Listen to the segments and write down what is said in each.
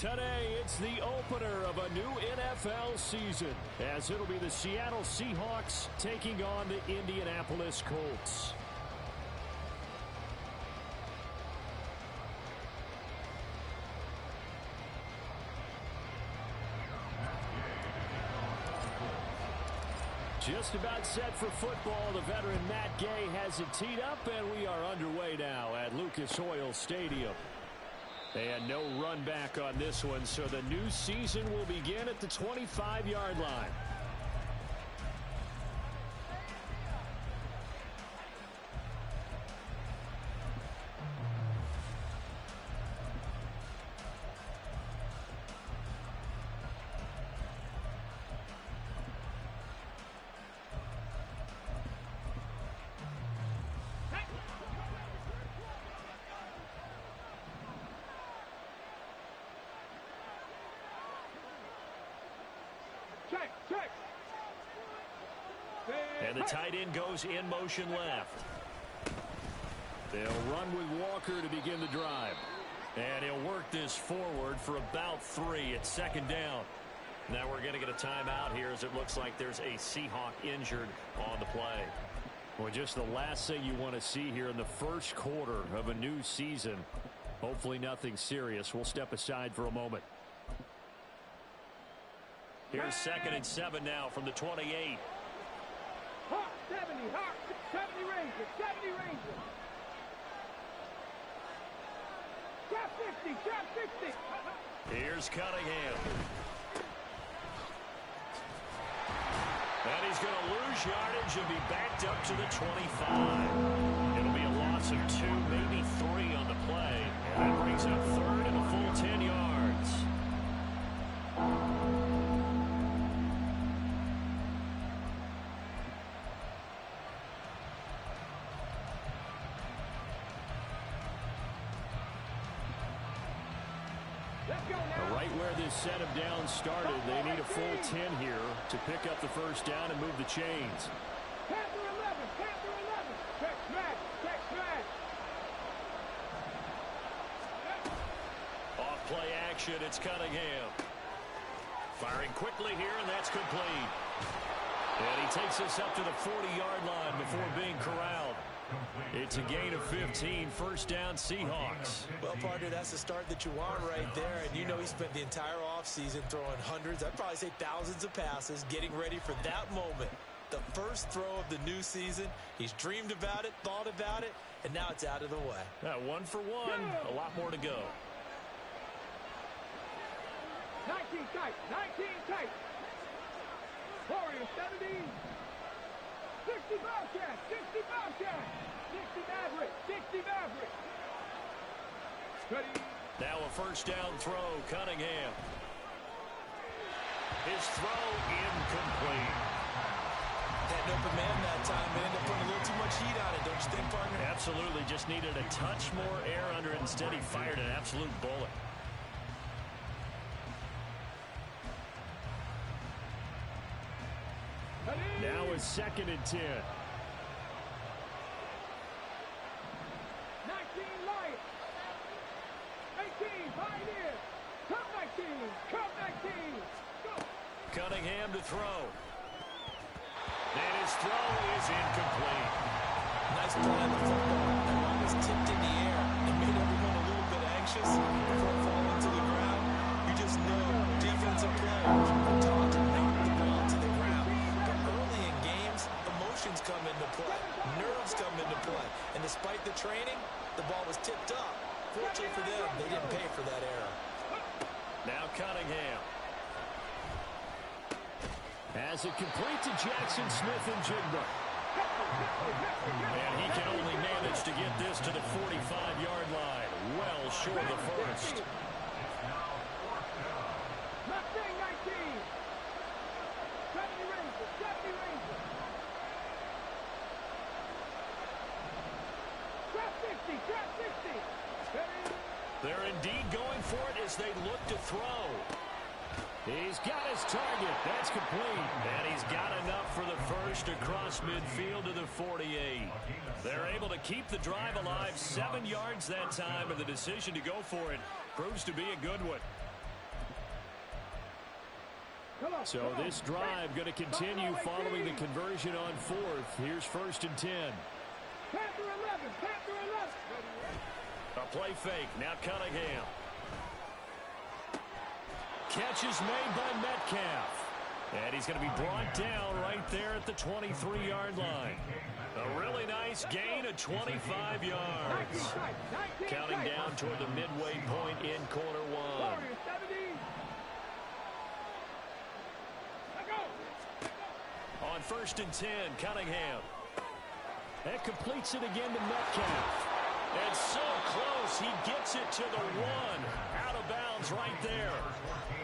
Today, it's the opener of a new NFL season, as it'll be the Seattle Seahawks taking on the Indianapolis Colts. Just about set for football. The veteran Matt Gay has it teed up, and we are underway now at Lucas Oil Stadium. And no run back on this one, so the new season will begin at the 25-yard line. And the tight end goes in motion left. They'll run with Walker to begin the drive. And he'll work this forward for about 3 at second down. Now we're going to get a timeout here as it looks like there's a Seahawk injured on the play. Well, just the last thing you want to see here in the first quarter of a new season. Hopefully nothing serious. We'll step aside for a moment. Here's 2nd and 7 now from the 28. Hawk 70, Hawk 70 Rangers, 70 Rangers. Trap 50, trap 50. Here's Cunningham. And he's going to lose yardage and be backed up to the 25. It'll be a loss of 2, maybe 3 on the play. And that brings up 3rd and a full 10 yards. Right where this set of downs started, they need a full 10 here to pick up the first down and move the chains. Panther 11, Panther 11. Check smash, check smash. Off play action, it's Cunningham. Firing quickly here, and that's complete. And he takes us up to the 40-yard line before being corralled. It's a gain of 15, first down Seahawks. Well, partner, that's the start that you want right there. And you know he spent the entire offseason throwing hundreds, I'd probably say thousands of passes, getting ready for that moment. The first throw of the new season. He's dreamed about it, thought about it, and now it's out of the way. 1 for 1, a lot more to go. 19 tight, 19 tight. Warriors 70. 60 Bobcats, 60 Bobcats. 60 Maverick, 60 Maverick. Ready. Now a first down throw, Cunningham. His throw incomplete. Had an open man that time, but ended up putting a little too much heat on it, don't you think, partner? Absolutely, just needed a touch more air under it. Instead, he fired an absolute bullet. Now it's 2nd and 10. 19 Lions. 18 Pioneers. Come 19, come 19. Go. Cunningham to throw. And his throw is incomplete. Nice play on the football. That ball was tipped in the air and made everyone a little bit anxious before falling to the ground. You just know defensive players are taught to knock the ball to the ground. But early in games, emotions come into play. Nerves come into play. And despite the training, the ball was tipped up. Fortunately for them, they didn't pay for that error. Now Cunningham. As it complete to Jackson Smith and Jigba. And he can only manage to get this to the 45-yard line. Well short of the first. Mustang 19. 70 Rangers, 70 Rangers. Trap 60, trap 60. They're indeed going for it as they look to throw. He's got his target. That's complete. And he's got enough for the first across midfield to the 48. They're able to keep the drive alive. 7 yards that time, and the decision to go for it proves to be a good one. So this drive going to continue following the conversion on fourth. Here's 1st and 10. Panther 11, Panther 11. A play fake. Now Cunningham. Catch is made by Metcalf. And he's going to be brought down right there at the 23-yard line. A really nice gain of 25 yards. Counting down toward the midway point in quarter one. On 1st and 10, Cunningham. That completes it again to Metcalf. And so close, he gets it to the one. Out of bounds right there.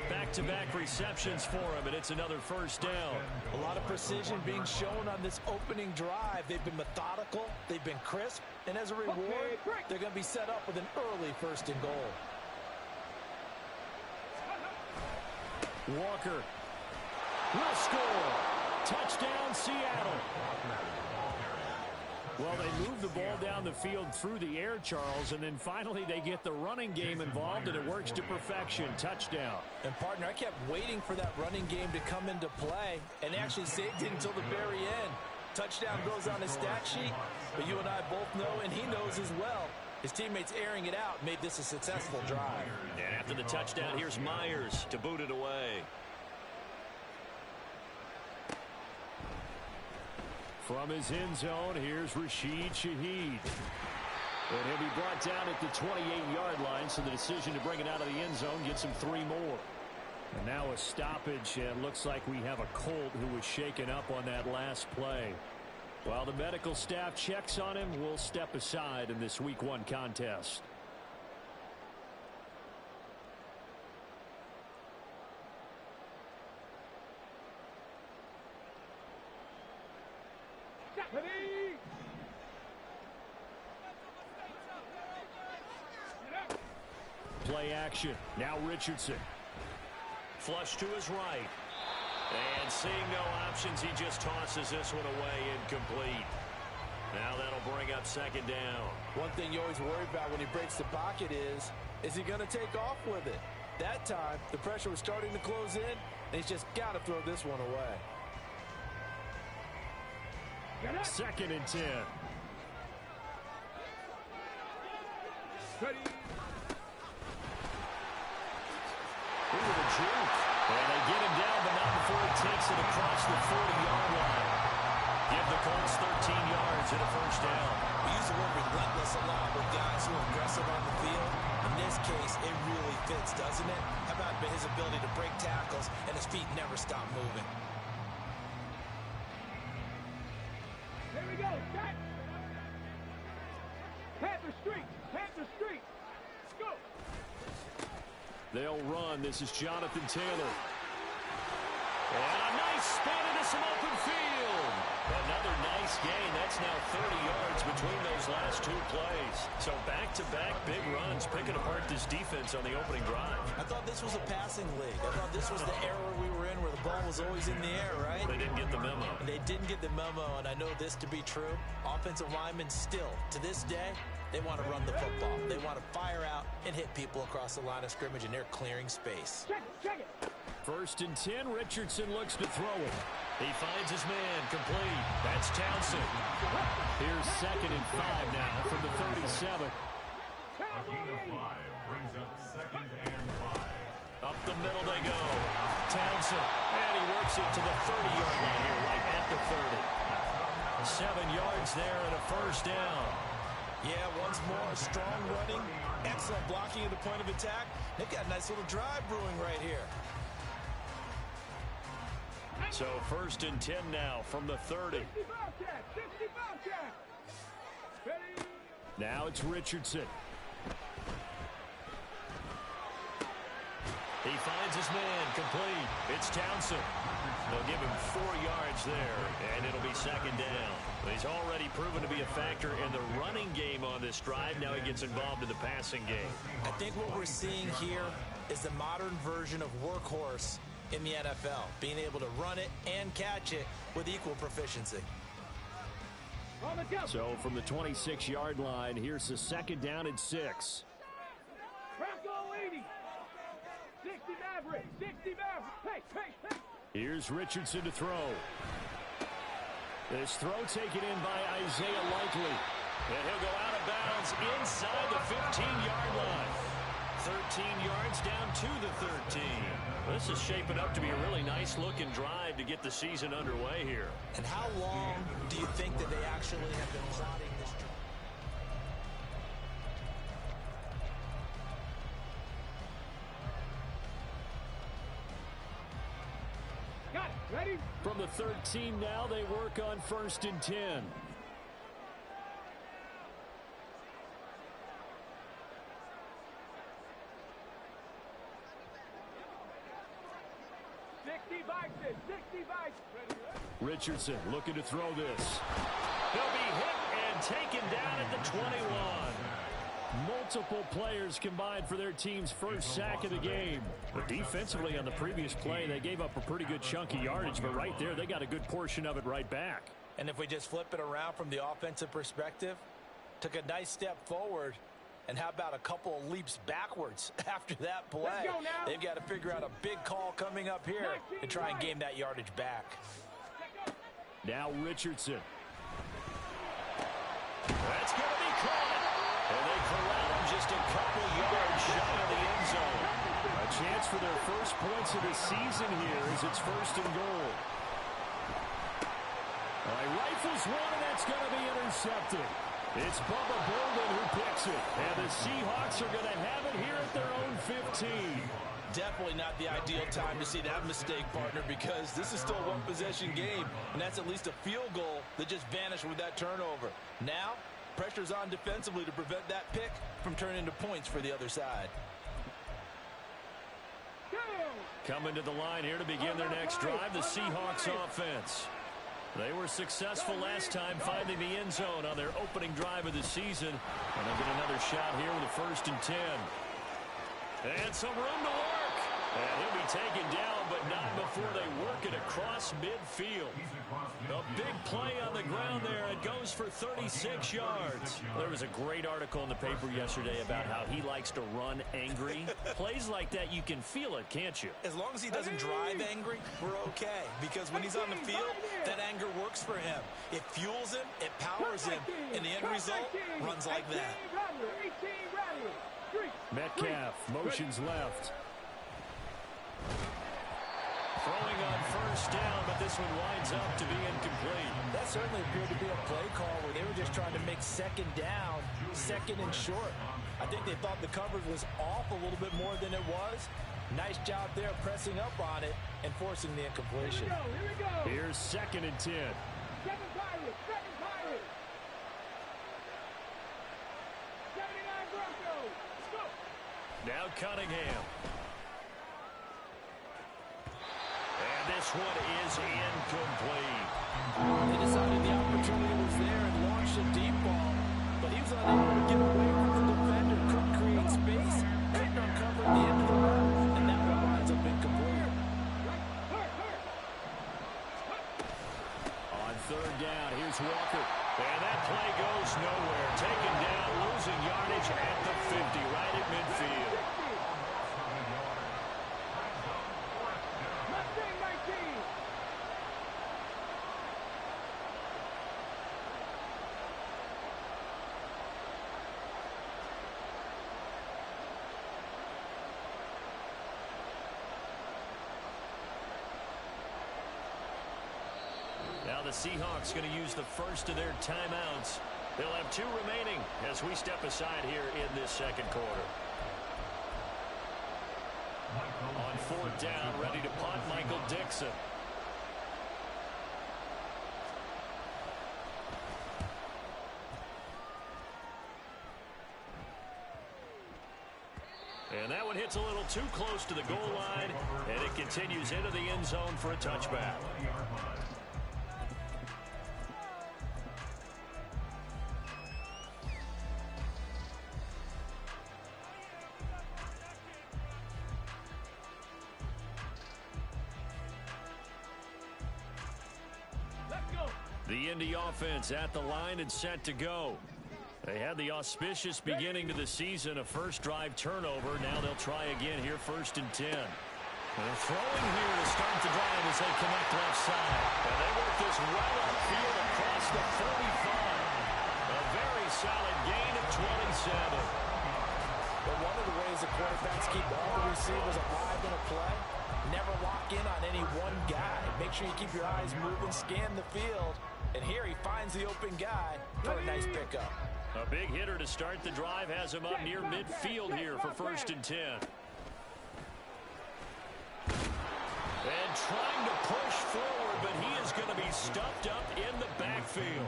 Back-to-back receptions for him, and it's another 1st down. A lot of precision being shown on this opening drive. They've been methodical, they've been crisp, and as a reward, they're going to be set up with an early 1st and goal. Walker will score. Touchdown, Seattle. Well, they move the ball down the field through the air, Charles, and then finally they get the running game involved, and it works to perfection. Touchdown. And, partner, I kept waiting for that running game to come into play, and actually saved it until the very end. Touchdown goes on his stat sheet, but you and I both know, and he knows as well, his teammates airing it out made this a successful drive. And after the touchdown, here's Myers to boot it away. From his end zone, here's Rashid Shaheed. And he'll be brought down at the 28-yard line, so the decision to bring it out of the end zone gets him 3 more. And now a stoppage, and looks like we have a Colt who was shaken up on that last play. While the medical staff checks on him, we'll step aside in this Week 1 contest. Play action. Now Richardson. Flush to his right. And seeing no options, he just tosses this one away incomplete. Now that'll bring up 2nd down. One thing you always worry about when he breaks the pocket is he going to take off with it? That time, the pressure was starting to close in, and he's just got to throw this one away. 2nd and 10. Ready. Ooh, the juke. And they get him down, but not before he takes it across the 40-yard line. Give the Colts 13 yards and a 1st down. We use the word relentless a lot with guys who are aggressive on the field. In this case, it really fits, doesn't it? How about his ability to break tackles and his feet never stop moving? Here we go. Set. Panther Street. Panther Street. Let's go. They'll run. This is Jonathan Taylor. And a nice spin into some open field. Another nice gain. That's now 30 yards between those last 2 plays. So back-to-back big runs, picking apart this defense on the opening drive. I thought this was a passing league. I thought this was the era we were in where the ball was always in the air, right? They didn't get the memo. They didn't get the memo, and I know this to be true. Offensive linemen still, to this day, they want to run the football. They want to fire out and hit people across the line of scrimmage, and they're clearing space. Check it. 1st and 10, Richardson looks to throw it. He finds his man, complete. That's Townsend. Here's 2nd and 5 now from the 37. Brings up 2nd and 5. Up the middle they go. Townsend, and he works it to the 30-yard line here, right at the 30. 7 yards there and a 1st down. Yeah, once more, strong running, excellent blocking at the point of attack. They've got a nice little drive brewing right here. So 1st and 10 now from the 30. 60 Bobcat. Ready. Now it's Richardson. He finds his man, complete. It's Townsend. They'll give him 4 yards there, and it'll be 2nd down. He's already proven to be a factor in the running game on this drive. Now he gets involved in the passing game. I think what we're seeing here is the modern version of workhorse in the NFL, being able to run it and catch it with equal proficiency. So from the 26-yard line, here's the 2nd down and 6. Bronco 80. 60 Maverick. 60 Maverick. Hey. Here's Richardson to throw. This throw taken in by Isaiah Likely. And he'll go out of bounds inside the 15-yard line. 13 yards down to the 13. This is shaping up to be a really nice-looking drive to get the season underway here. And how long do you think that they actually have been plotting this drive? Got it. Ready? From the 13 now, they work on 1st and 10. 60 Vikings, 60 Vikings. Richardson looking to throw this. He'll be hit and taken down at the 21. Multiple players combined for their team's first sack of the game. But defensively on the previous play, they gave up a pretty good chunk of yardage, but right there, they got a good portion of it right back. And if we just flip it around from the offensive perspective, took a nice step forward, and how about a couple of leaps backwards after that play? They've got to figure out a big call coming up here and try and gain that yardage back. Now Richardson. That's going to be caught. And they corral him just a couple yards shy of the end zone. A chance for their first points of the season here as it's 1st and goal. All right, rifles one, and that's going to be intercepted. It's Bubba Bolden who picks it. And the Seahawks are going to have it here at their own 15. Definitely not the ideal time to see that mistake, partner, because this is still a one-possession game, and that's at least a field goal that just vanished with that turnover. Now, pressure's on defensively to prevent that pick from turning into points for the other side. Coming to the line here to begin their next drive, the Seahawks offense. They were successful last time finding the end zone on their opening drive of the season. And they'll get another shot here with a 1st and 10. And some room to work. And he'll be taken down, but not before they work it across midfield. A big play on the ground there. It goes for 36 yards. There was a great article in the paper yesterday about how he likes to run angry. Plays like that, you can feel it, can't you? As long as he doesn't drive angry, we're okay. Because when he's on the field, that anger works for him. It fuels him, it powers him, and the end result runs like that. Metcalf motions left. Throwing on 1st down, but this one winds up to be incomplete. That certainly appeared to be a play call where they were just trying to make 2nd down, 2nd and short. I think they thought the coverage was off a little bit more than it was. Nice job there pressing up on it and forcing the incompletion. Here we go. Here's 2nd and 10. Second Pirates, second Pirates. 79 Broncos. Go. Now Cunningham. And this one is incomplete. They decided the opportunity was there and launched a deep ball, but he was unable to get away from the defender. Couldn't create space, couldn't uncover the end of the route, and that one winds up incomplete. On 3rd down, here's Walker. And that play goes nowhere. Taken down, losing yardage at the 50, right at midfield. Now the Seahawks going to use the first of their timeouts. They'll have 2 remaining as we step aside here in this 2nd quarter. On 4th down, ready to punt, Michael Dixon. And that one hits a little too close to the goal line, and it continues into the end zone for a touchback. The Indy offense at the line and set to go. They had the auspicious beginning to the season, a first drive turnover. Now they'll try again here, 1st and 10. They're throwing here to start the drive as they connect left side. And they work this well upfield across the 45. A very solid gain of 27. But one of the ways the quarterbacks keep all the receivers alive in a play, never lock in on any one guy. Make sure you keep your eyes moving, scan the field. And here he finds the open guy for a nice pickup. A big hitter to start the drive has him up near midfield here for 1st and 10. And trying to push forward, but he is going to be stuffed up in the backfield.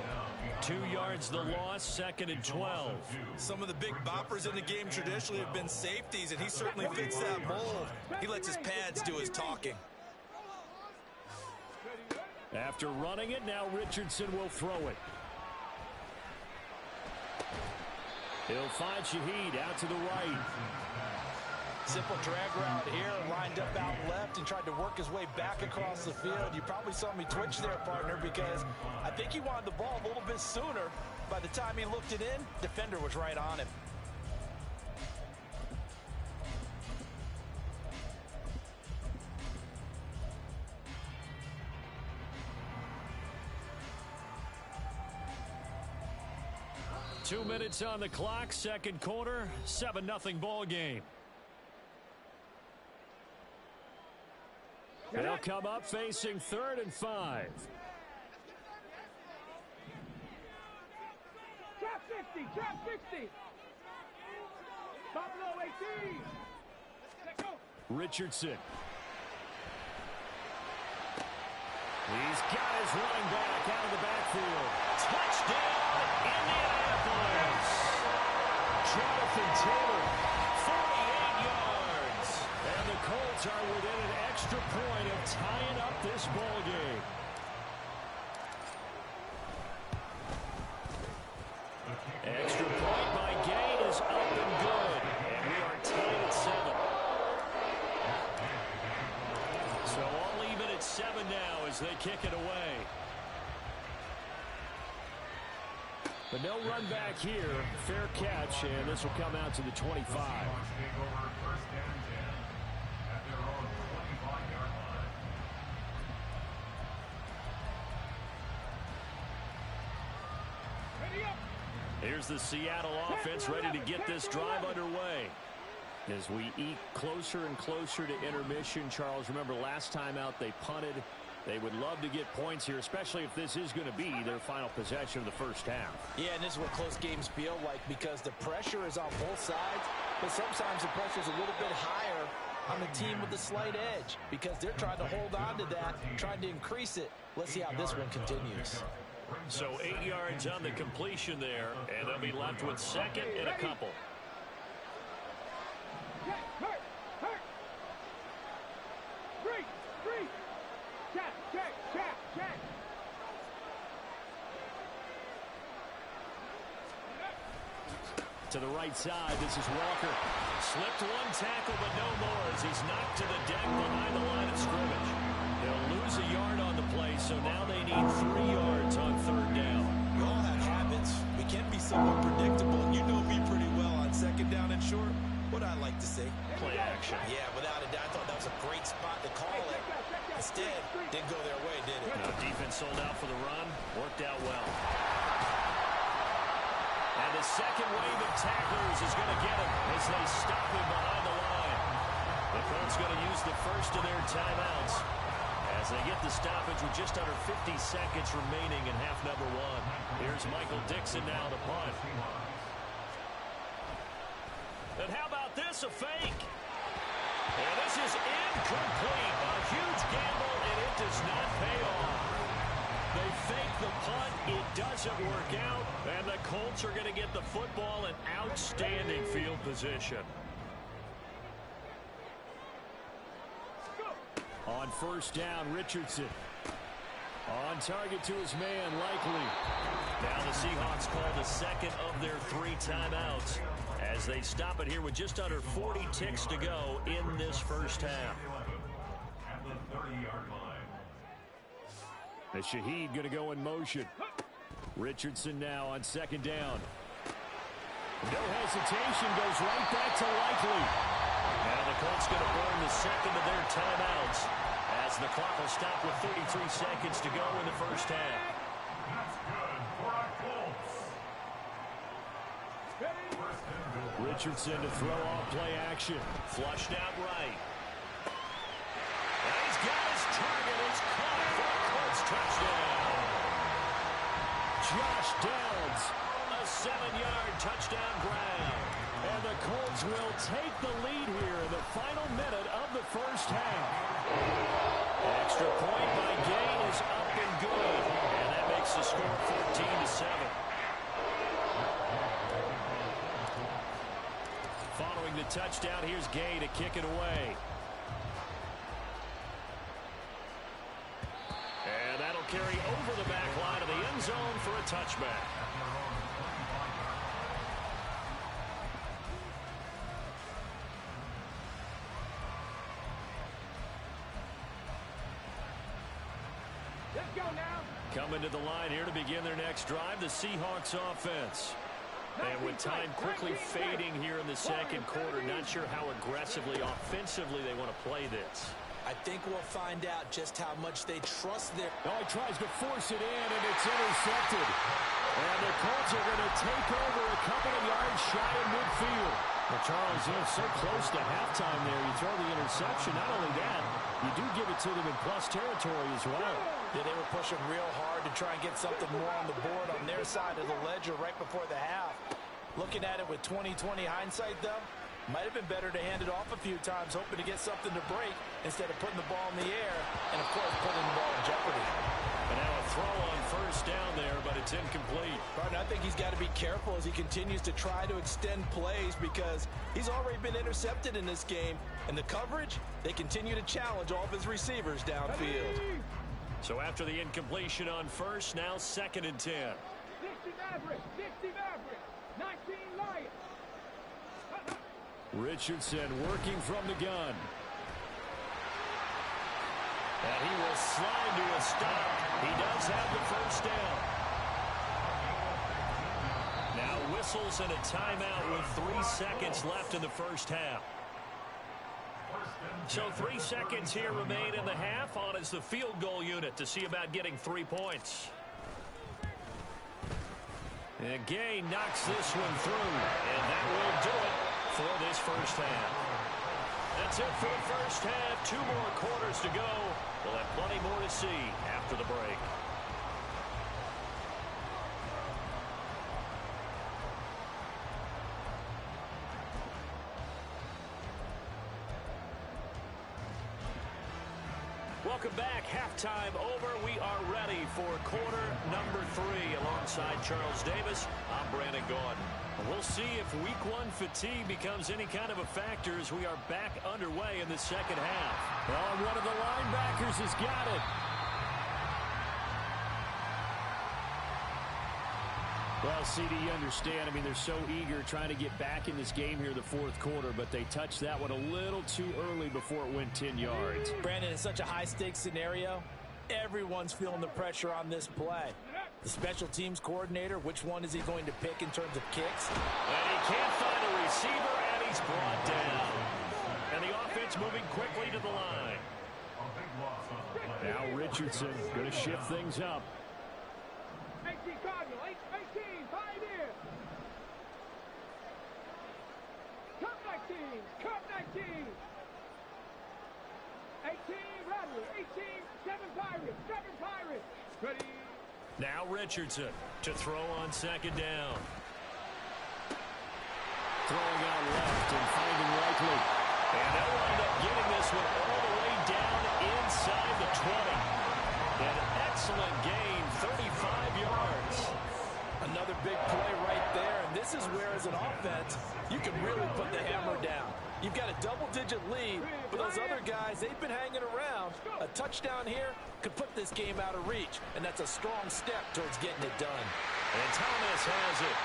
2 yards the loss, 2nd and 12. Some of the big boppers in the game traditionally have been safeties, and he certainly fits that mold. He lets his pads do his talking. After running it, now Richardson will throw it. He'll find Shaheed out to the right. Simple drag route here, lined up out left and tried to work his way back across the field. You probably saw me twitch there, partner, because I think he wanted the ball a little bit sooner. By the time he looked it in, defender was right on him. Two minutes on the clock, second quarter, 7-0 ball game. They'll come up facing 3rd and 5. Trap 60, trap 60. Buffalo 18. Let's go. Richardson. He's got his running back out of the backfield. Touchdown, Indianapolis. Jonathan Taylor, 48 yards. And the Colts are within an extra point of tying up this ball game. Extra point by Gain is up and good. And we are tied at 7. So all even at 7 now as they kick it away. But no run back here. Fair catch, and this will come out to the 25. Take over 1st and 10 at their own 25-yard line. Ready up. Here's the Seattle offense ready to get this drive underway. As we eke closer and closer to intermission, Charles, remember last time out they punted. They would love to get points here, especially if this is going to be their final possession of the first half. Yeah, and this is what close games feel like because the pressure is on both sides, but sometimes the pressure is a little bit higher on the team with the slight edge because they're trying to hold on to that, trying to increase it. Let's see how this one continues. So 8 yards on the completion there, and they'll be left with 2nd and a couple. Hurt. Three. Check. To the right side, this is Walker. Slipped one tackle, but no more as he's knocked to the deck behind the line of scrimmage. They'll lose a yard on the play, so now they need 3 yards on 3rd down. We all have habits. We can be somewhat predictable, and you know me pretty well on 2nd down and short. What I like to say? Play action. Yeah, without a doubt, I thought that was a great spot to call it. Instead, didn't go their way, did it? No, defense sold out for the run. Worked out well. And the second wave of tacklers is going to get him as they stop him behind the line. The Colts going to use the first of their timeouts as they get the stoppage with just under 50 seconds remaining in half number 1. Here's Michael Dixon now to punt. And how about this, a fake? And this is incomplete. A huge gamble, and it does not pay off. They fake the punt. It doesn't work out. And the Colts are going to get the football in outstanding field position. On 1st down, Richardson. On target to his man, Likely. Now the Seahawks call the 2nd of their 3 timeouts as they stop it here with just under 40 ticks to go in this first half. At the 30-yard line. The Shaheed going to go in motion. Richardson now on 2nd down. No hesitation, goes right back to Likely. And the Colts going to burn the second of their timeouts as the clock will stop with 33 seconds to go in the first half. That's good for our Colts. Richardson to throw off play action. Flushed out right. And he's got his target. It's caught for a Colts touchdown. Josh Downs, a 7-yard touchdown grab. And the Colts will take the lead here in the final minute of the first half. Extra point by Gay is up and good. And that makes the score 14-7. Following the touchdown, here's Gay to kick it away. And that'll carry over the back line of the end zone for a touchback. Let's go now. Coming to the line here to begin their next drive, the Seahawks offense. And with time quickly fading here in the second quarter, not sure how aggressively, offensively they want to play this. I think we'll find out just how much they trust their... Oh, he tries to force it in, and it's intercepted. And the Colts are going to take over a couple of yards shy of midfield. Well, Charles, so close to halftime there. You throw the interception. Not only that, you do give it to them in plus territory as well. Yeah, they were pushing real hard to try and get something more on the board on their side of the ledger right before the half. Looking at it with 20/20 hindsight, though, might have been better to hand it off a few times, hoping to get something to break instead of putting the ball in the air and, of course, putting the ball in jeopardy. And now a throw on first down there, but it's incomplete. Barton, I think he's got to be careful as he continues to try to extend plays because he's already been intercepted in this game. And the coverage, they continue to challenge all of his receivers downfield. So after the incompletion on first, now 2nd and 10. 60 Mavericks, 60 Mavericks, 19 Lions. Richardson working from the gun. And he will slide to a stop. He does have the first down. Now whistles and a timeout with 3 seconds left in the first half. So 3 seconds here remain in the half. On is the field goal unit to see about getting 3 points. And Gay knocks this one through. And that will do it for this first half. That's it for the first half. 2 more quarters to go. We'll have plenty more to see after the break. Welcome back. Halftime over. We are ready for quarter number 3 alongside Charles Davis. I'm Brandon Gordon. We'll see if week 1 fatigue becomes any kind of a factor as we are back underway in the second half. Oh, one of the linebackers has got it. Well, CD, you understand. I mean, they're so eager trying to get back in this game here in the fourth quarter, but they touched that one a little too early before it went 10 yards. Brandon, it's such a high-stakes scenario. Everyone's feeling the pressure on this play. The special teams coordinator, which one is he going to pick in terms of kicks? And he can't find a receiver, and he's brought down. And the offense moving quickly to the line. Now Richardson going to shift things up. 18 Cardinal, 18, Pioneer. Cup 19, Cup 19. 18 Rattler, 18, 7 Pirates, 7 Pirates. Ready. Now Richardson to throw on second down. Throwing out left and finding Likely. And they'll wind up getting this one all the way down inside the 20. An excellent gain, 35 yards. Another big play right there, and this is where, as an offense, you can really put the hammer down. You've got a double-digit lead, but those other guys, they've been hanging around. A touchdown here could put this game out of reach, and that's a strong step towards getting it done. And Thomas has it.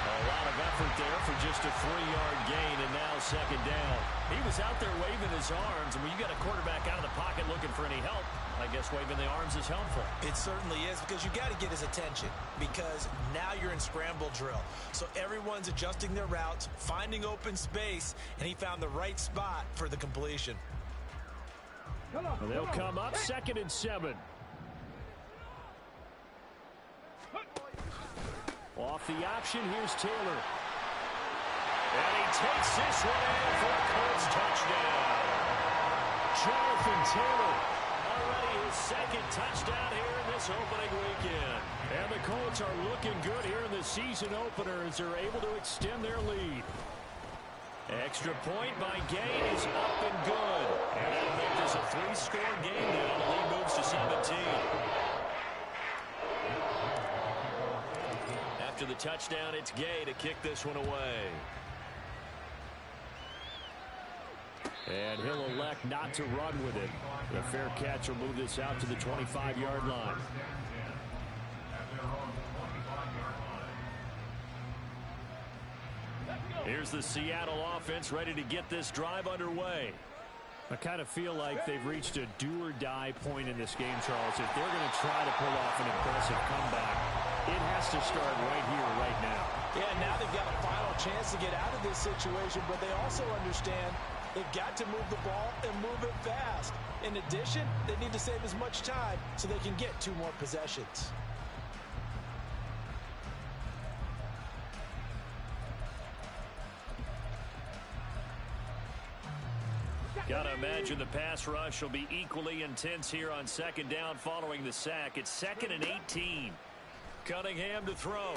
A lot of effort there for just a 3-yard gain, and now second down. He was out there waving his arms, and when you got a quarterback out of the pocket looking for any help, I guess waving the arms is helpful. It certainly is, because you got to get his attention, because now you're in scramble drill. So everyone's adjusting their routes, finding open space, and he found the right spot for the completion. Well, they'll come up 2nd and 7. Off the option, here's Taylor. And he takes this one in for a Colts touchdown. Jonathan Taylor, already his 2nd touchdown here in this opening weekend. And the Colts are looking good here in the season opener as they're able to extend their lead. Extra point by Gay is up and good. And that'll make this a 3-score game now. The lead moves to 17. After the touchdown, it's Gay to kick this one away. And he'll elect not to run with it. The fair catch will move this out to the 25-yard line. Here's the Seattle offense ready to get this drive underway. I kind of feel like they've reached a do-or-die point in this game, Charles. If they're going to try to pull off an impressive comeback, it has to start right here, right now. Yeah, now they've got a final chance to get out of this situation, but they also understand they've got to move the ball and move it fast. In addition, they need to save as much time so they can get 2 more possessions. Got to imagine the pass rush will be equally intense here on 2nd down following the sack. It's 2nd and 18. Cunningham to throw.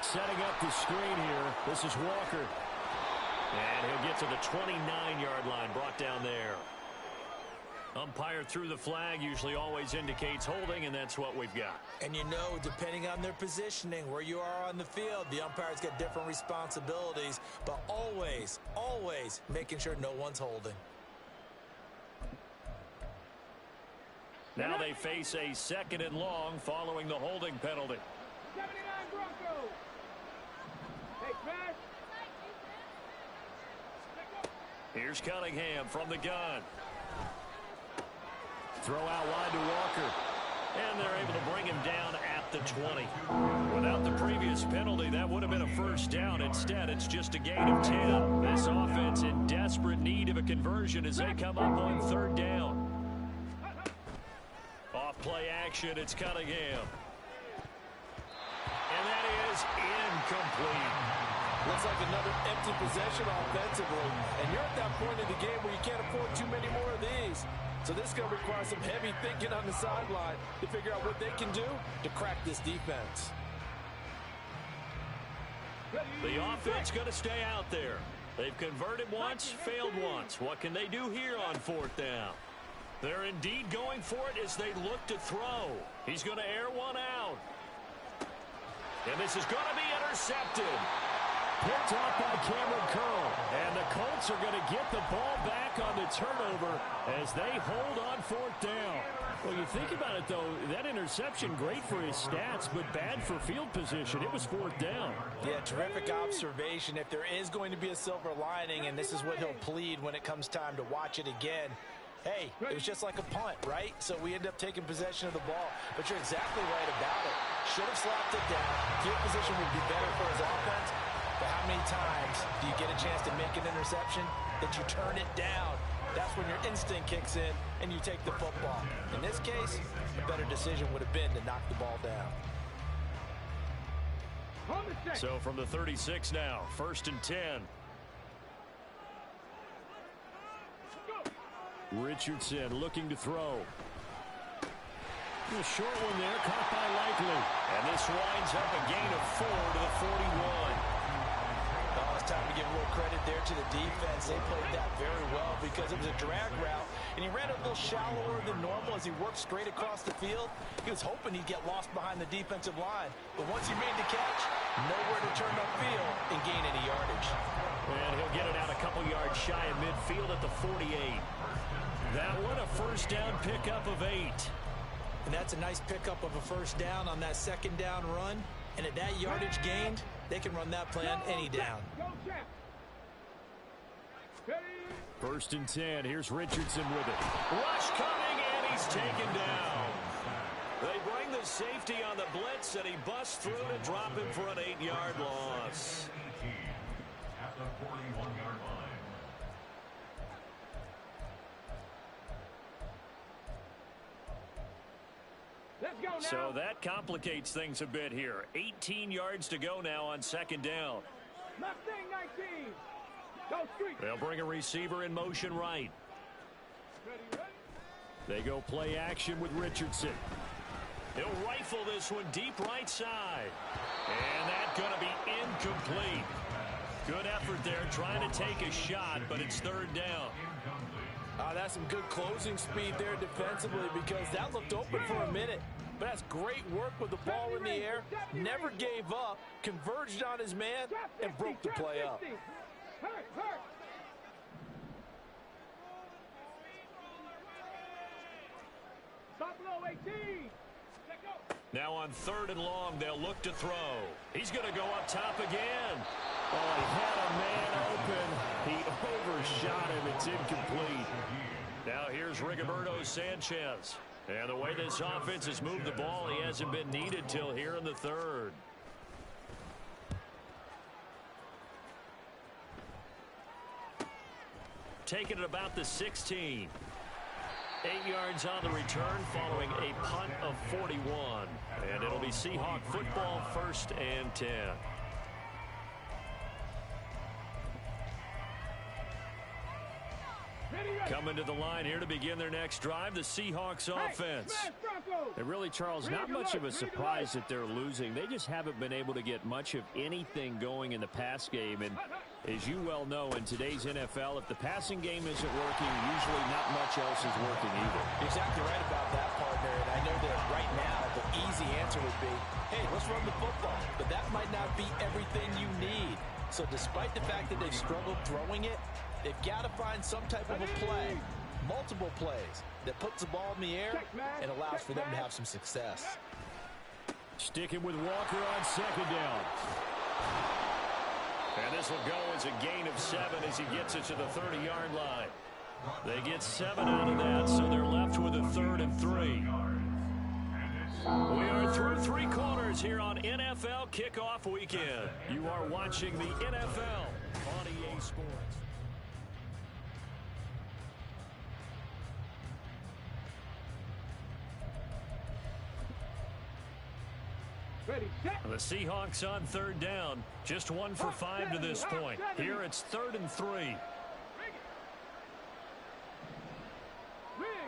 Setting up the screen here. This is Walker. And he'll get to the 29-yard line, brought down there. Umpire threw the flag, usually always indicates holding, and that's what we've got. And you know, depending on their positioning, where you are on the field, the umpire's got different responsibilities, but always, always making sure no one's holding. Now they face a 2nd and long following the holding penalty. 79 Broncos. Hey, Smash. Here's Cunningham from the gun. Throw out wide to Walker. And they're able to bring him down at the 20. Without the previous penalty, that would have been a 1st down. Instead, it's just a gain of 10. This offense in desperate need of a conversion as they come up on 3rd down. Off play action, it's Cunningham. And that is incomplete. Looks like another empty possession offensively. And you're at that point in the game where you can't afford too many more of these. So this is going to require some heavy thinking on the sideline to figure out what they can do to crack this defense. The offense going to stay out there. They've converted once, failed once. What can they do here on 4th down? They're indeed going for it as they look to throw. He's going to air one out. And this is going to be intercepted. Picked off by Cameron Curl. And the Colts are going to get the ball back on the turnover as they hold on 4th down. Well, you think about it, though, that interception, great for his stats, but bad for field position. It was 4th down. Yeah, terrific observation. If there is going to be a silver lining, and this is what he'll plead when it comes time to watch it again, hey, it was just like a punt, right? So we end up taking possession of the ball. But you're exactly right about it. Should have slapped it down. Field position would be better for his offense. But how many times do you get a chance to make an interception that you turn it down? That's when your instinct kicks in and you take the football. In this case, a better decision would have been to knock the ball down. So from the 36 now, 1st and 10. Richardson looking to throw. A short one there, caught by Likely. And this winds up a gain of 4 to the 41. Oh, it's time to give a little credit there to the defense. They played that very well because it was a drag route, and he ran a little shallower than normal as he worked straight across the field. He was hoping he'd get lost behind the defensive line, but once he made the catch, nowhere to turn upfield and gain any yardage. And he'll get it out a couple yards shy of midfield at the 48. That one a 1st down pickup of 8. And that's a nice pickup of a 1st down on that 2nd down run. And at that yardage gained, they can run that plan any down. Go, Jack. Ready? 1st and 10. Here's Richardson with it. Rush coming, and he's taken down. They bring the safety on the blitz, and he busts through to drop him for an 8-yard loss. At the 41-yard line. Let's go now. So that complicates things a bit here. 18 yards to go now on 2nd down. Mustang 19. Go street. They'll bring a receiver in motion right. Ready, ready. They go play action with Richardson. He'll rifle this one deep right side. And that's going to be incomplete. Good effort there trying to take a shot, but it's 3rd down. That's some good closing speed there defensively because that looked open for a minute. But that's great work with the ball in the air. Never gave up, converged on his man, and broke the play up. Hurt, hurt. Buffalo 18. Let go. Now on 3rd and long, they'll look to throw. He's going to go up top again. Oh, he had a man open. He overshot him. It's incomplete. Now here's Rigoberto Sanchez. And the way this offense has moved the ball, he hasn't been needed till here in the 3rd. Taking it about the 16. 8 yards on the return following a punt of 41. And it'll be Seahawk football, 1st and 10. Coming to the line here to begin their next drive, the Seahawks offense. And really, Charles, not much of a surprise that they're losing. They just haven't been able to get much of anything going in the pass game. And as you well know, in today's NFL, if the passing game isn't working, usually not much else is working either. Exactly right about that, partner. And I know that right now the easy answer would be, hey, let's run the football. But that might not be everything you need. So despite the fact that they've struggled throwing it, they've got to find some type of a play, multiple plays, that puts the ball in the air and allows for them to have some success. Sticking with Walker on 2nd down. And this will go as a gain of 7 as he gets it to the 30-yard line. They get 7 out of that, so they're left with a 3rd and 3. We are through 3 quarters here on NFL Kickoff Weekend. You are watching the NFL on EA Sports. Ready, set. The Seahawks on 3rd down. Just 1 for 5 to this point. Here it's 3rd and 3.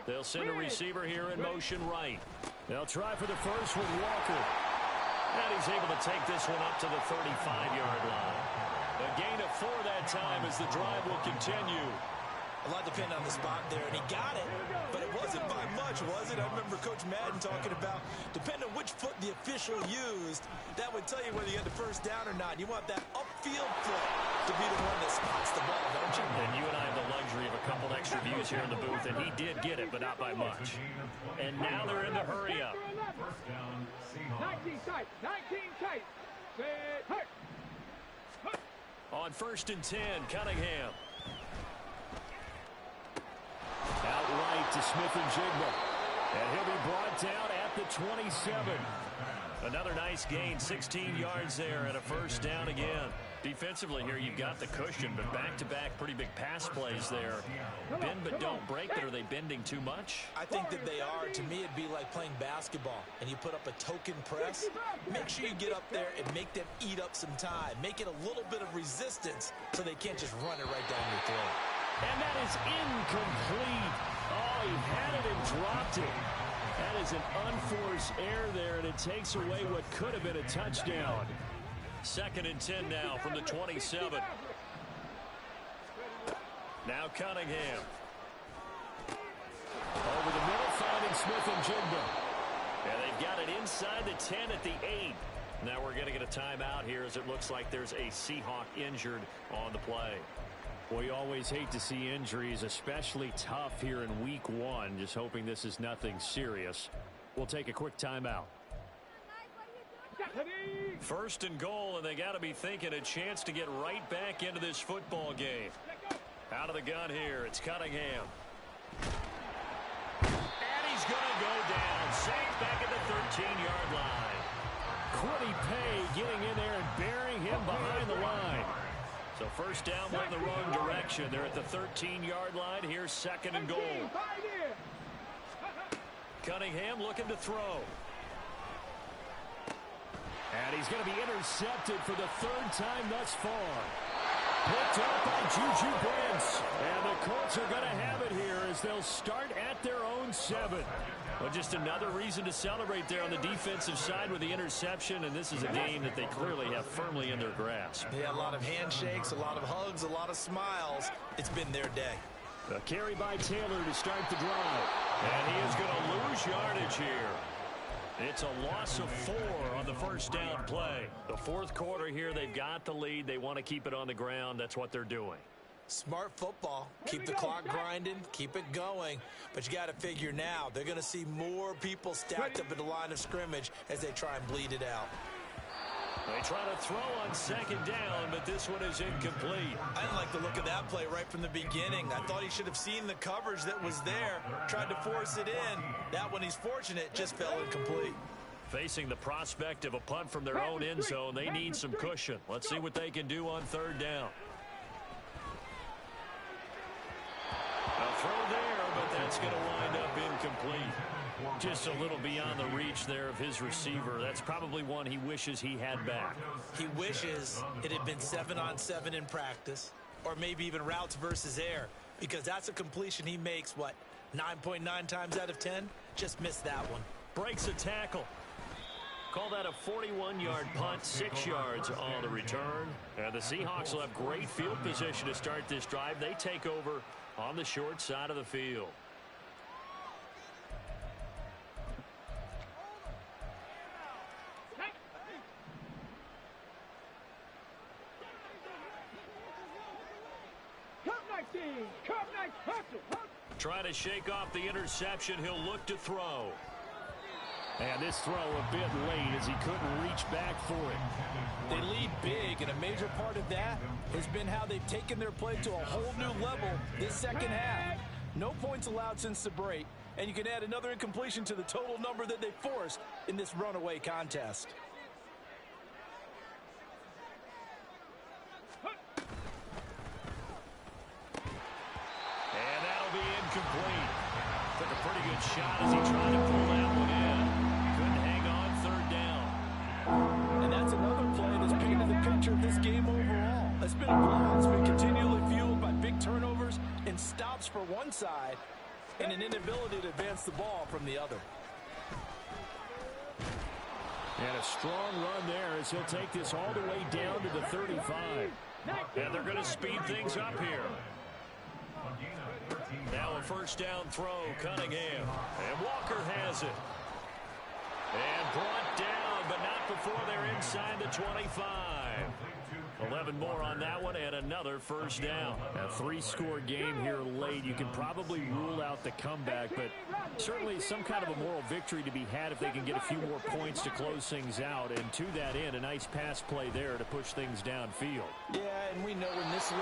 They'll send a receiver here in motion right. They'll try for the first with Walker. And he's able to take this one up to the 35-yard line. A gain of 4 that time as the drive will continue. A lot depended on the spot there, and he got it, but it wasn't by much, was it? I remember Coach Madden talking about, depending on which foot the official used, that would tell you whether you got the first down or not. You want that upfield foot to be the one that spots the ball, don't you? And you and I have the luxury of a couple extra views here in the booth, and he did get it, but not by much. And now they're in the hurry up. 19 tight, 19 tight. Set, hurt. On 1st and 10, Cunningham. Outright to Smith-Njigba. And he'll be brought down at the 27. Another nice gain, 16 yards there, and a 1st down again. Defensively here, you've got the cushion, but back-to-back pretty big pass plays there. Bend but don't break, but are they bending too much? I think that they are. To me, it'd be like playing basketball, and you put up a token press. Make sure you get up there and make them eat up some time. Make it a little bit of resistance so they can't just run it right down your throat. And that is incomplete. Oh, he had it and dropped it. That is an unforced error there, and it takes away what could have been a touchdown. 2nd and 10 now from the 27. Now Cunningham. Over the middle, finding Smith-Njigba. And they've got it inside the 10 at the 8. Now we're going to get a timeout here as it looks like there's a Seahawk injured on the play. Well, you always hate to see injuries, especially tough here in week 1. Just hoping this is nothing serious. We'll take a quick timeout. First and goal, and they got to be thinking a chance to get right back into this football game. Out of the gun here, it's Cunningham. And he's going to go down. Safe back at the 13-yard line. Quiddy Pay getting in there and burying him behind the line. So first down went in the wrong direction. They're at the 13-yard line. Here's second and goal. Cunningham looking to throw. And he's going to be intercepted for the third time thus far. Picked up by Juju Brents. And the Colts are going to have it here as they'll start at their own 7. Well, just another reason to celebrate there on the defensive side with the interception, and this is a game that they clearly have firmly in their grasp. Yeah, a lot of handshakes, a lot of hugs, a lot of smiles. It's been their day. A carry by Taylor to start the drive. And he is going to lose yardage here. It's a loss of 4 on the first down play. The fourth quarter here, they've got the lead. They want to keep it on the ground. That's what they're doing. Smart football. Keep the clock grinding. Keep it going. But you got to figure now, they're going to see more people stacked up at the line of scrimmage as they try and bleed it out. They try to throw on second down, but this one is incomplete. I didn't like the look of that play right from the beginning. I thought he should have seen the coverage that was there, tried to force it in. That one, he's fortunate, just fell incomplete. Facing the prospect of a punt from their own end zone, they need some cushion. Let's see what they can do on third down. A throw there, but that's going to wind up incomplete. Just a little beyond the reach there of his receiver. That's probably one he wishes he had back. He wishes it had been 7-on-7 in practice, or maybe even routes versus air, because that's a completion he makes, what, 9.9 times out of 10? Just missed that one. Breaks a tackle. Call that a 41-yard punt, 6 yards on the return. And the Seahawks will have great field position to start this drive. They take over on the short side of the field. Trying to shake off the interception. He'll look to throw. And this throw a bit late as he couldn't reach back for it. They lead big, and a major part of that has been how they've taken their play to a whole new level this second half. No points allowed since the break, and you can add another incompletion to the total number that they forced in this runaway contest. And that'll be incomplete. Took a pretty good shot as he tried to pull that one in. Couldn't hang on third down. And that's another play that's painted the picture of this game overall. It's been a blowout that's been continually fueled by big turnovers and stops for one side and an inability to advance the ball from the other. And a strong run there as he'll take this all the way down to the 35. And they're going to speed things up here. Now a first down throw, Cunningham. And Walker has it. And brought down, but not before they're inside the 25. 11 more on that one, and another first down. A 3-score game here late. You can probably rule out the comeback, but certainly some kind of a moral victory to be had if they can get a few more points to close things out. And to that end, a nice pass play there to push things downfield. Yeah, and we know in this league,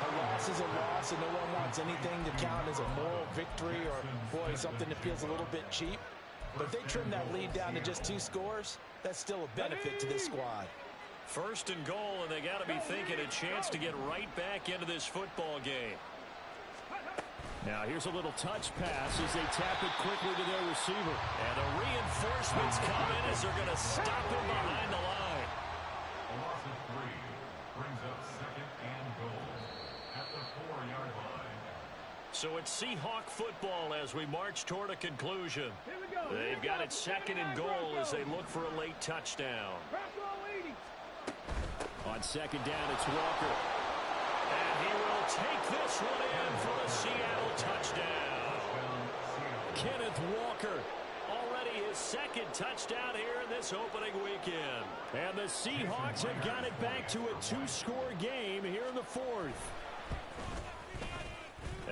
a loss is a loss, and no one wants anything to count as a moral victory or, boy, something that feels a little bit cheap. But if they trim that lead down to just 2 scores, that's still a benefit to this squad. First and goal, and they got to be thinking a chance to get right back into this football game. Now here's a little touch pass as they tap it quickly to their receiver. And the reinforcements come in as they're going to stop him behind the line. A loss of 3 brings up second and goal at the 4-yard line. So it's Seahawk football as we march toward a conclusion. They've got it second and goal as they look for a late touchdown. On second down, it's Walker. And he will take this one in for a Seattle touchdown. Kenneth Walker. Already his second touchdown here in this opening weekend. And the Seahawks have got it back to a 2-score game here in the 4th.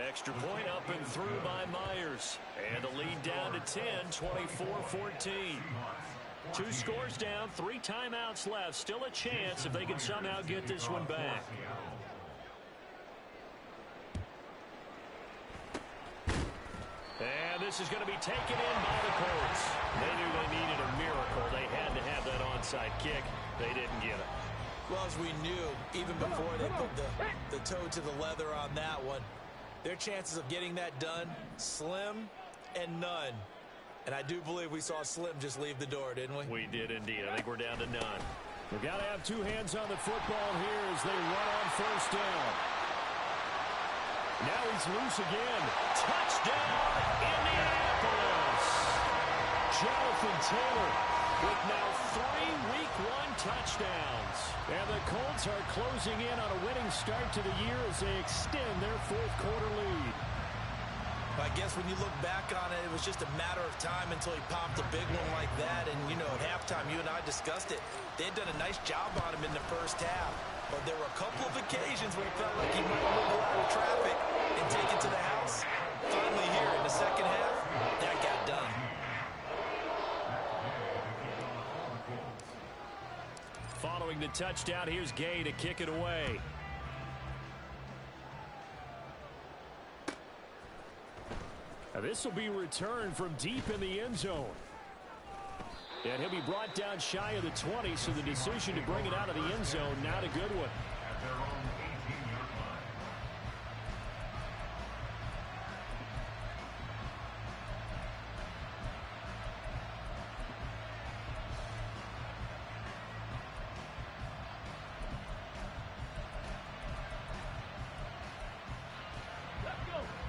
Extra point up and through by Myers. And the lead down to 10, 24-14. 2 scores down, 3 timeouts left. Still a chance if they can somehow get this one back. And this is going to be taken in by the Colts. They knew they needed a miracle. They had to have that onside kick. They didn't get it. Well, as we knew, even before they put the toe to the leather on that one, their chances of getting that done, slim and none. And I do believe we saw Slim just leave the door, didn't we? We did indeed. I think we're down to none. We've got to have 2 hands on the football here as they run on first down. Now he's loose again. Touchdown, Indianapolis. Jonathan Taylor with now 3 Week 1 touchdowns. And the Colts are closing in on a winning start to the year as they extend their 4th quarter lead. I guess when you look back on it, it was just a matter of time until he popped a big one like that. And, you know, at halftime, you and I discussed it. They'd done a nice job on him in the first half. But there were a couple of occasions when it felt like he might wiggle out of traffic and take it to the house. Finally here in the second half, that got done. Following the touchdown, here's Gay to kick it away. Now this will be returned from deep in the end zone. And he'll be brought down shy of the 20, so the decision to bring it out of the end zone, not a good one. At their own 18-yard line.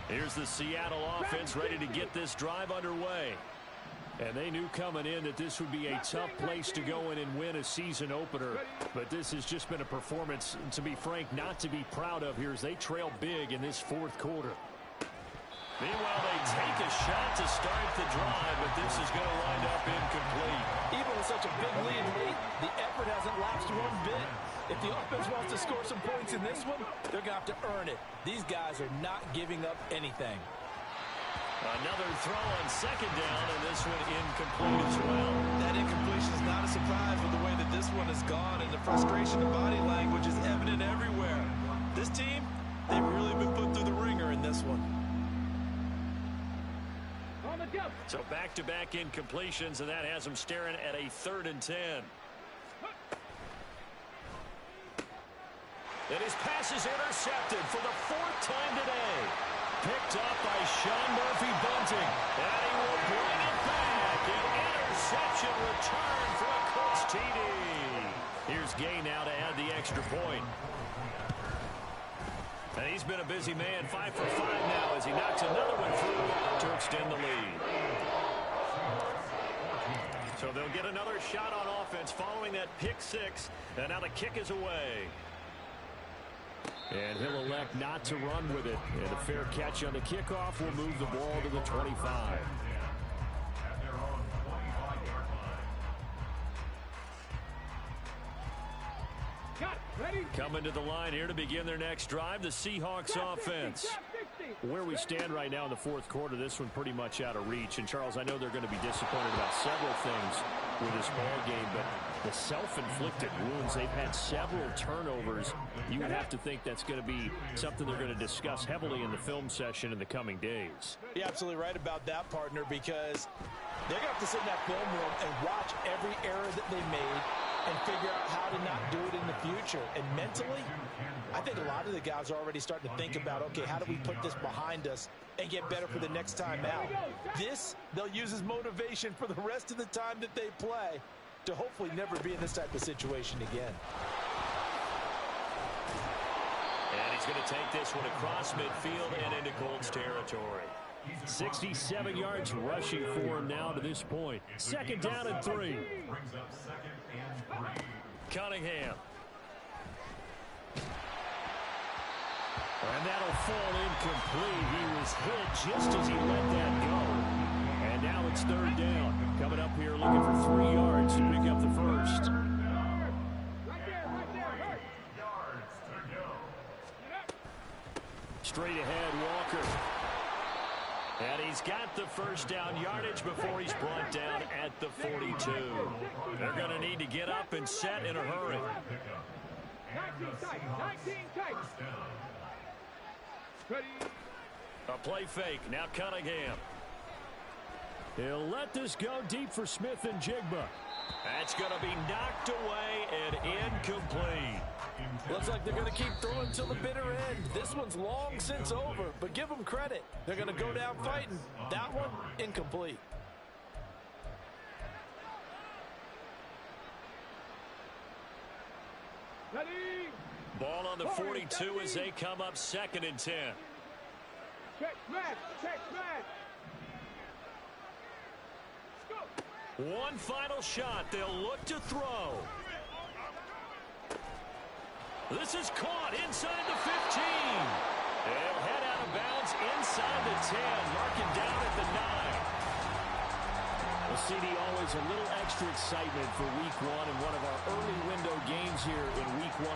Here's the Seattle offense ready to get this drive underway. And they knew coming in that this would be a tough place to go in and win a season opener. But this has just been a performance, to be frank, not to be proud of here as they trail big in this 4th quarter. Meanwhile, they take a shot to start the drive, but this is going to wind up incomplete. Even with such a big lead late, the effort hasn't lapsed one bit. If the offense wants to score some points in this one, they're going to have to earn it. These guys are not giving up anything. Another throw on second down, and this one incomplete as well. That incompletion is not a surprise with the way that this one has gone, and the frustration of body language is evident everywhere. This team, they've really been put through the ringer in this one. So back-to-back incompletions, and that has them staring at a 3rd and 10. And his pass is intercepted for the 4th time today. Picked up by Sean Murphy-Bunting. And he will bring it back. An interception return for a Colts TD. Here's Gay now to add the extra point. And he's been a busy man, 5 for 5 now as he knocks another one through to extend the lead. So they'll get another shot on offense following that pick 6. And now the kick is away. And he'll elect not to run with it. And a fair catch on the kickoff will move the ball to the 25. At their own 25-yard line. Coming to the line here to begin their next drive, the Seahawks offense. Where we stand right now in the 4th quarter, this one pretty much out of reach. And, Charles, I know they're going to be disappointed about several things with this ball game, but the self-inflicted wounds, they've had several turnovers. You would have to think that's going to be something they're going to discuss heavily in the film session in the coming days. You're absolutely right about that, partner, because they're going to have to sit in that film room and watch every error that they made and figure out how to not do it in the future. And mentally, I think a lot of the guys are already starting to think about, okay, how do we put this behind us and get better for the next time out? This, they'll use as motivation for the rest of the time that they play to hopefully never be in this type of situation again. And he's going to take this one across midfield and into Colts territory. 67 yards rushing for him now to this point. 2nd down and 3. Brings up 2nd and 3. Cunningham. And that'll fall incomplete. He was hit just as he let that go. And now it's 3rd down. Coming up here looking for 3 yards to pick up the first. Straight ahead, Walker. And he's got the first down yardage before he's brought down at the 42. They're going to need to get up and set in a hurry. 19 tight. 19 tight. Ready. A play fake. Now Cunningham. He'll let this go deep for Smith and Jigba. That's going to be knocked away and incomplete. Looks like they're going to keep throwing till the bitter end. This one's long since over, but give them credit. They're going to go down fighting. That one, incomplete. Ready. Ball on the 42 as they come up 2nd and 10. Check smash. Check smash. One final shot. They'll look to throw. This is caught inside the 15. They'll head out of bounds inside the 10, marking down at the 9. Well, CD, always a little extra excitement for week 1 and one of our early window games here in week 1.